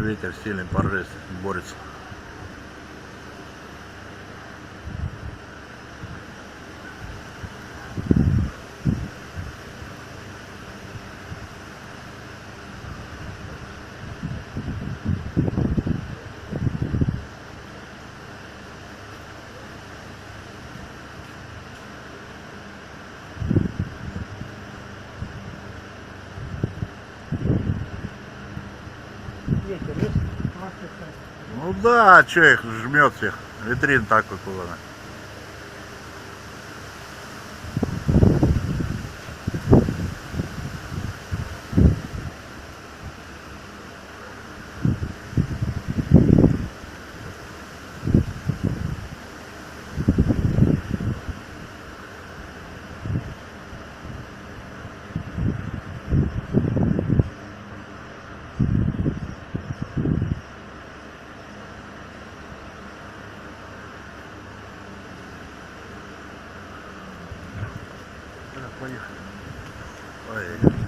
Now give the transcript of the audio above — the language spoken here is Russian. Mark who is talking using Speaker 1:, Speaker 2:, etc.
Speaker 1: ветер сильный, порывистый, борется.
Speaker 2: Ветер есть? Маслица.
Speaker 1: Ну да, что их жмет всех. Витрин так выкована. Поехали. Поехали.